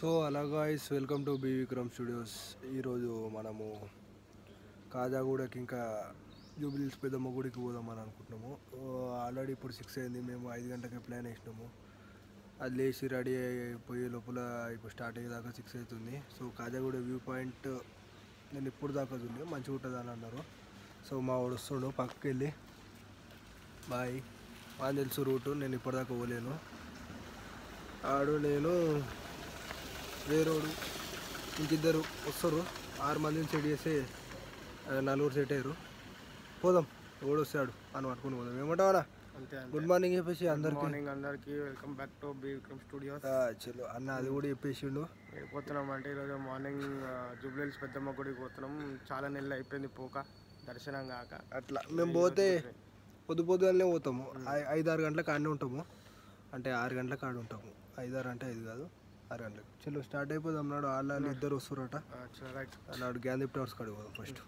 So అలా guys, welcome to B Vikram studios. ఈరోజు మనము కాజాగూడకి ఇంకా జూబ్లీహిల్స్ పెద్దమ్మ గుడికి పోదామని అనుకుంటున్నాము. ఆల్రెడీ ఇప్పుడు 6 అయింది. మేము 5 గంటలకే ప్లాన్ వేసినాము. అది లేచి రెడీ అయిపోయే లోపల ఇప్పుడు స్టార్ట్ అయ్యేదాకా 6 అవుతుంది. సో కాజాగూడ వ్యూ పాయింట్ నేను ఇప్పుడు దాకా చూడలేదు, మంచిగా ఉంటుంది అని అన్నారు. సో మా వాడు వస్తుండు పక్కకి వెళ్ళి బాయ్ అని తెలుసు రూటు. నేను ఇప్పటిదాకా పోలేను. ఆడు నేను వేరోడు ఇంకిద్దరు వస్తారు. 6 మందిని సెట్ చేస్తే 4 సెట్ అయ్యారు. పోదాం, ఎవడు వస్తాడు అని పట్టుకుని పోదాం. ఏమంటావా? గుడ్ మార్నింగ్ చెప్పేసి అందరికి welcome back to B Vikram studios. చలో అన్న, అది కూడా చెప్పేసిండు. పోతున్నాం అంటే ఈరోజు మార్నింగ్ జూబ్లీహిల్స్ పెద్దమ్మ గుడికి పోతున్నాం. చాలా నెలలు అయిపోయింది పోక, దర్శనం కాక. అట్లా మేము పోతే పొద్దుగానే పోతాము. 5-6 గంటలకు ఆడనే ఉంటాము. అంటే 6 గంటలకు ఆడ ఉంటాము. 5-6 అంటే 5 కాదు, 6 గంటలకు. చలో స్టార్ట్ అయిపోదాం. నాడు వాళ్ళు ఇద్దరు వస్తారట. నాడు గ్యాందీప్ టవర్స్ కాడికి పోదాం ఫస్ట్.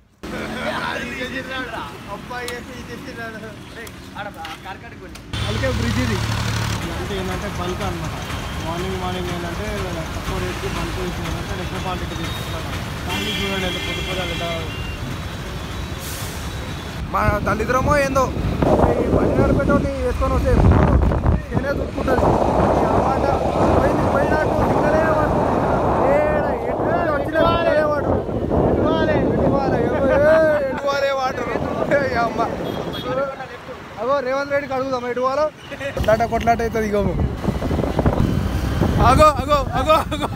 అలాగే బ్రిడ్జ్ ఇది అంటే ఏంటంటే బల్క్ అనమాట. మార్నింగ్ ఏంటంటే తక్కువ రేట్కి బల్క్ ఇచ్చిందంటే ఎక్కువ క్వాంటిటీ తీసుకుంటున్నాను. కానీ చూడండి ఎంత పొద్దు మా తల్లిదండ్రుమో ఏందో పన్నెండు పెట్రోల్ వేసుకొని వస్తే నేనే దుక్కుంటుంది. పోయినట్టు సిగ్నలేవాడు, వాటర్ అమ్మ. అగో రేవంత్ రెడ్డికి అడుగుదాం ఎటు పోవాలో. కొట్లాట అవుతుంది. ఇగో అగో అగో అగో అగో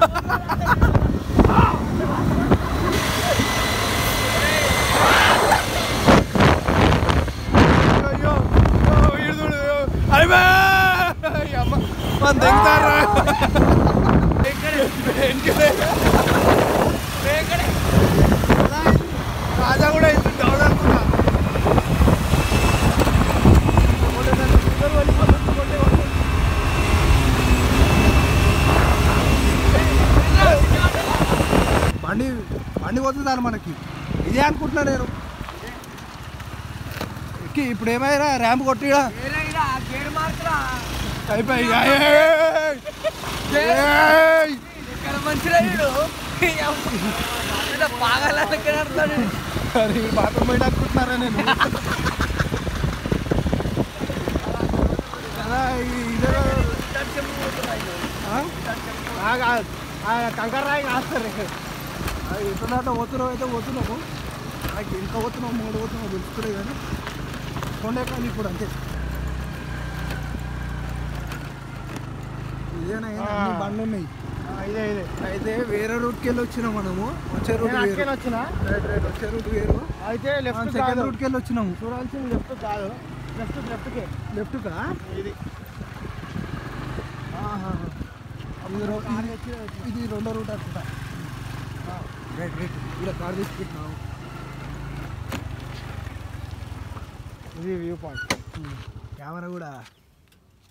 రాజా కూడా డౌన్ అనుకున్నా. బండి పోతుందని మనకి ఇదే అనుకుంటున్నా నేను. ఎక్కి ఇప్పుడు ఏమైనా ర్యాంప్ కొట్టిడా అయిపోయి బాత్రూమ్ బయట అనుకుంటున్నారా నేను? కంకర రాయి కాస్తారు. ఎట్లా పోతున్నావు అయితే పోతున్నాము. ఇంకా పోతున్నావు, 3 పోతున్నావు తెలుసుకునే. కానీ కొండే కానీ ఇప్పుడు అంతే. ఇదేనా అన్ని బండ్లు ఉన్నాయి. ఇదే అయితే వేరే రూట్కి వెళ్ళి వచ్చినాం మనము. వచ్చే రూట్ వచ్చినా వచ్చే రూట్ వేరు. అయితే లెఫ్ట్ సెకండ్ రూట్కి వెళ్ళి వచ్చినాము. చూడాల్సింది లెఫ్ట్ కాదు, లెఫ్ట్కే లెఫ్ట్కా ఇది. ఇది 2వ రూట్ అనుకుంటా. రైట్ ఇలా కార్ తీసుకుంటున్నాము. ఇది వ్యూ పాయింట్. కెమెరా కూడా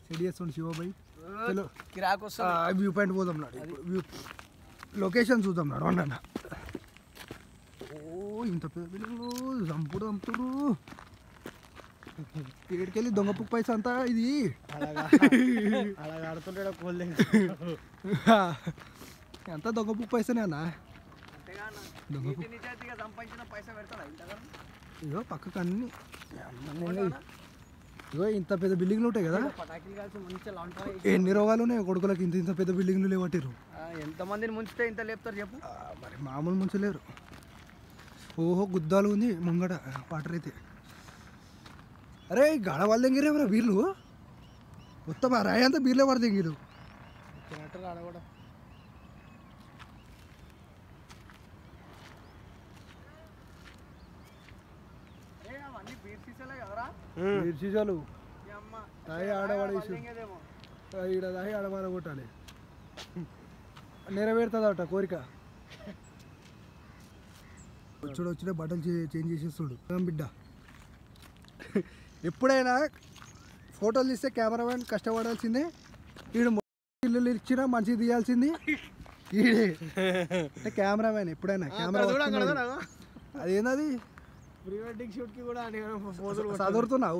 సెట్ చేస్తుండే శివబాయ్. కిరాకు వ్యూ పాయింట్ పోదాం నాడు. వ్యూ లొకేషన్ చూద్దాం నాడు. అన్న ఓ ఇంత పెద్ద బిల్డింగ్లు చంపుతారు. ఇక్కడికెళ్ళి దొంగ పుక్ పైసా అంతా ఇది అలా ఆడుతుంటే కోల్ ఎంత దొంగ పుక్ పైసానే అన్న. ఇగో పక్కకు అన్ని ఇగో ఇంత పెద్ద బిల్డింగ్లు ఉంటాయి కదా. ఎన్ని రోగాలు ఉన్నాయి కొడుకులకి. ఇంత పెద్ద బిల్డింగ్లు లేవట్టిరు. ఎంతమందిని ముంచితే ఇంత లేపుతారు చెప్పు. మరి మామూలు ముంచలేరు. ఓహో గుద్దాలు ఉంది ముంగట వాటర్ అయితే. అరే గాడ వాళ్ళు తెంగిరేమరా వీళ్ళు. మొత్తం ఆ రాయి అంతా బీర్లే పడి తెంగిరు. సీసాలు దాయి ఆడవాడేసి ఈడ దాయి ఆడవాడ కొట్టాలి. నెరవేరుతుందట కోరిక. వచ్చిన బట్టలు చేంజ్ చేసేస్తాడు బిడ్డ. ఎప్పుడైనా ఫోటోలు తీస్తే కెమెరామెన్ కష్టపడాల్సిందే. ఈడు ఇల్లు ఇచ్చినా మంచిగా తీయాల్సింది ఈడే. అంటే కెమెరామెన్ ఎప్పుడైనా కెమెరా అదేంది ప్రీ వెడ్డింగ్ షూట్కి కూడా చదువుతున్నావు.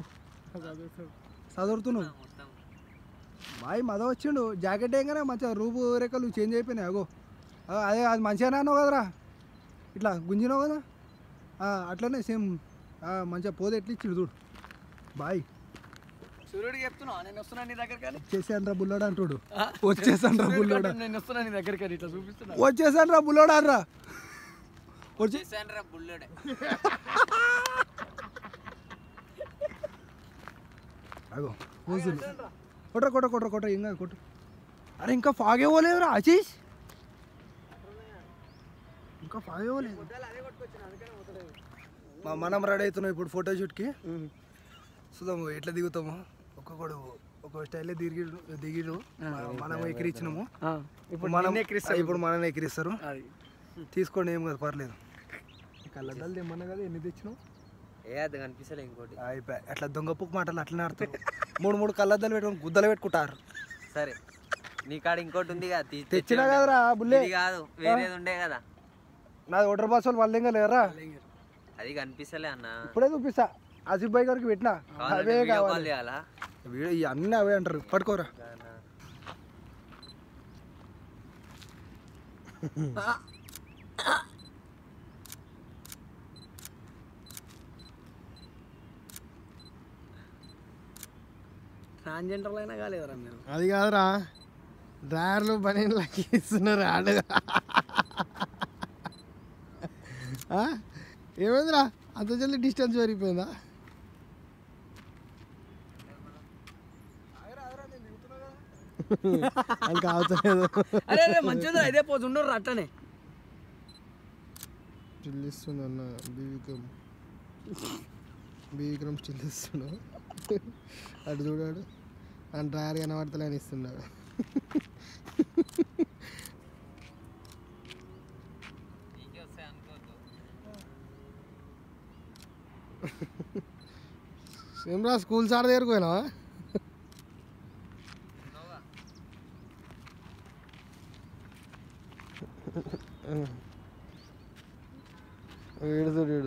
బాయ్ మద వచ్చిండు జాకెట్ వేయగానే మంచిగా రూపు రేఖలు చేంజ్ అయిపోయినాయి అగో అదే అది మంచిగానే అన్నావు కదరా ఇట్లా గుంజినావు కదా అట్లనే సేమ్ మంచిగా పోతే ఎట్లా ఇచ్చిండు చూడు బాయ్ సూర్యుడికి చెప్తున్నావు నేను వస్తున్నాను నీ దగ్గరికి వచ్చేసాను రా బుల్లోడా అంటాడు వచ్చేసాను రా బుల్లోడా నేను వస్తున్నాను నీ దగ్గరికి ఇట్లా చూపిస్తున్నా వచ్చేసాను రా బుల్లోడా రా వచ్చేసాను రా బుల్లోడే అగో కూర్చుని కొట్ర ఇంకా కొట్టు అరే ఇంకా ఫాగే పోలేదురా ఆశీష్ ఇంకా ఫాగే పోలేదు మనం రెడీ అవుతున్నాం ఇప్పుడు ఫోటోషూట్కి చూద్దాము ఎట్లా దిగుతాము ఒక్కొక్కడు ఒక స్టైల్లో దిగిరు మనం ఎక్కిరిచ్చినాము ఇప్పుడు మనల్ని ఎక్కిరిస్తారు తీసుకోండి ఏం కదా పర్లేదు కళ్ళద్దాలు తెమ్మన్నా కదా ఎన్ని తెచ్చినావు అది కనిపిస్తలే ఇంకోటి అయిపోయి అట్లా దొంగపుక్ మాటలు అట్లనే ఆడతారు 3 కళ్ళద్దాలు పెట్టుకొని గుద్దలు పెట్టుకుంటారు సరే నీ కాడ ఇంకోటి ఉంది కదా తెచ్చినా కదరా బుల్లే కాదు వేరేది ఉండే కదా నాది ఓటర్ బాస్ వాళ్ళు వాళ్ళేం లేరా అది కనిపిస్తలే అన్న ఇప్పుడే చూపిస్తా ఆసిఫ్ భాయ్ గారికి పెట్టినా అవే కావాలి అన్నీ అవే అంటారు పట్టుకోరా ట్రాన్స్జెండర్లు అయినా కాలేదురా మీరు అది కాదురా డ్రైవర్లు బనీన్లకి ఇస్తున్నారు ఆడ ఏమైందిరా అంత జల్లి డిస్టెన్స్ పెరిగిపోయిందా ఇంకా అవసరం అరే మంచిగా ఇదే పోజు ఉండరు అట్టనే స్టిల్ ఇస్తున్నా బీవిక్రమ్ స్టిల్ ఇస్తున్నాడు అటు చూడాడు అని డ్రైవర్ కనబడతలే అని ఇస్తున్నాడు ఏమ్రా స్కూల్ సార్ దగ్గరకు పోయినావా ఏడుదుడు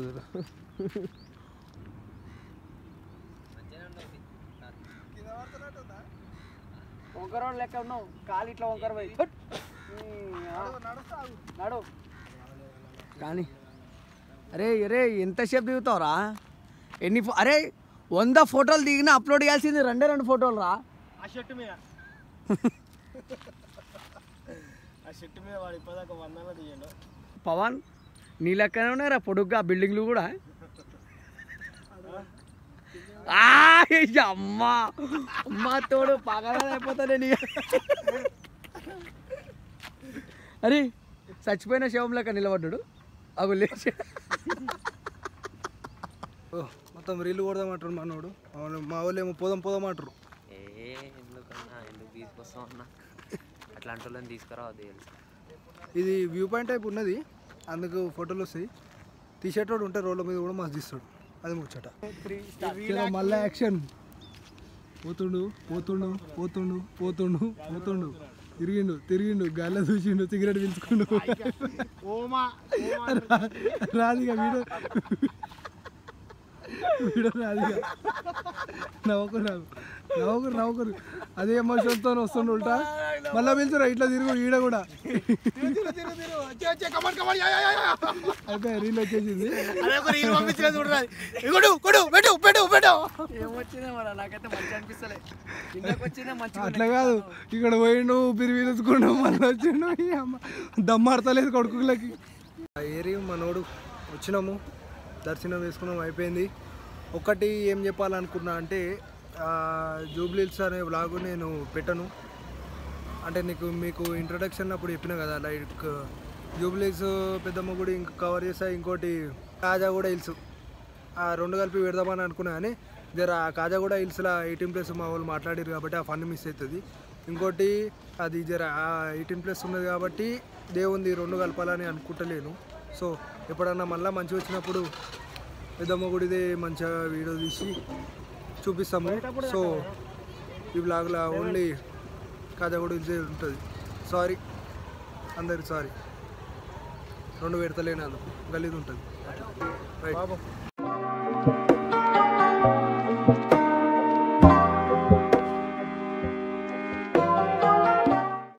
వంకర లెక్క ఉన్నావు కాలు ఇట్లా వంకర పోయి నడు కానీ అరే ఎంతసేపు దిగుతావురా ఎన్ని అరే 100 ఫోటోలు దిగినా అప్లోడ్ చేయాల్సింది 2 ఫోటోలు రా ఆ షర్ట్ మీద వాడు ఇప్పటిదాకా 100 తీయండు పవన్ నీ లెక్కనే ఉన్నారా పొడుగ్గా బిల్డింగ్లు కూడా అమ్మా అమ్మా తోడు పగలైపోతానే నీ అరే చచ్చిపోయిన శవం లెక్క నిలబడ్డాడు అవి లేచి మొత్తం రీల్ కొడదామంటారు మనోడు మా వాళ్ళు ఏమో పోదామంటారు ఎందుకు తీసుకొస్తాం అన్న అట్లాంటి వాళ్ళని తీసుకురావద్దు ఇది వ్యూ పాయింట్ టైప్ ఉన్నది అందుకు ఫోటోలు వస్తాయి తీసేటోడు ఉంటే రోడ్ల మీద కూడా మస్తు తీస్తాడు అది ముచ్చట మళ్ళీ యాక్షన్ పోతుండు తిరిగిండు గాల్లో చూసిండు సిగరెట్ పీల్చుకుండు రాదిగా వీడియో రాదిగా నవ్వుకురు అదే ఎమోషన్తో వస్తుండు ఉల్టా మళ్ళీ పిలుచురా ఇట్లా తిరుగు ఈడ కూడా అయితే రీల్ వచ్చేసింది అట్లా కాదు ఇక్కడ పోయిండు ఊపిరి పీల్చుకుండు మళ్ళీ వచ్చిండు దమ్మాడతలేదు కొడుకులకి ఏరియా మనోడు వచ్చినాము దర్శనం వేసుకున్నాం అయిపోయింది ఒకటి ఏం చెప్పాలనుకున్నా అంటే జూబ్లీహిల్స్ అనే వ్లాగ్ నేను పెట్టను అంటే మీకు ఇంట్రడక్షన్ అప్పుడు చెప్పిన కదా లైక్ జూబ్లీహిల్స్ పెద్దమ్మ గుడి ఇంకా కవర్ చేస్తా ఇంకోటి కాజాగూడ హిల్స్ ఆ 2 కలిపి పెడదామని అనుకున్నా కానీ జర కాజాగూడ హిల్స్లో 18+ మా వాళ్ళు మాట్లాడారు కాబట్టి ఆ ఫన్ మిస్ అవుతుంది ఇంకోటి అది జర 18+ ఉన్నది కాబట్టి దేవుంది 2 కలపాలని అనుకుంటలేను సో ఎప్పుడన్నా మళ్ళీ మంచిగా వచ్చినప్పుడు పెద్దమ్మ గుడిదే మంచిగా వీడియో తీసి చూపిస్తాము సో ఈ బ్లాగ్లో ఓన్లీ కాజాగూడ హిల్సే ఉంటుంది సారీ అందరికి సారీ 2 పెడతలేను అందుకు గలీజ్ ఉంటుంది రైట్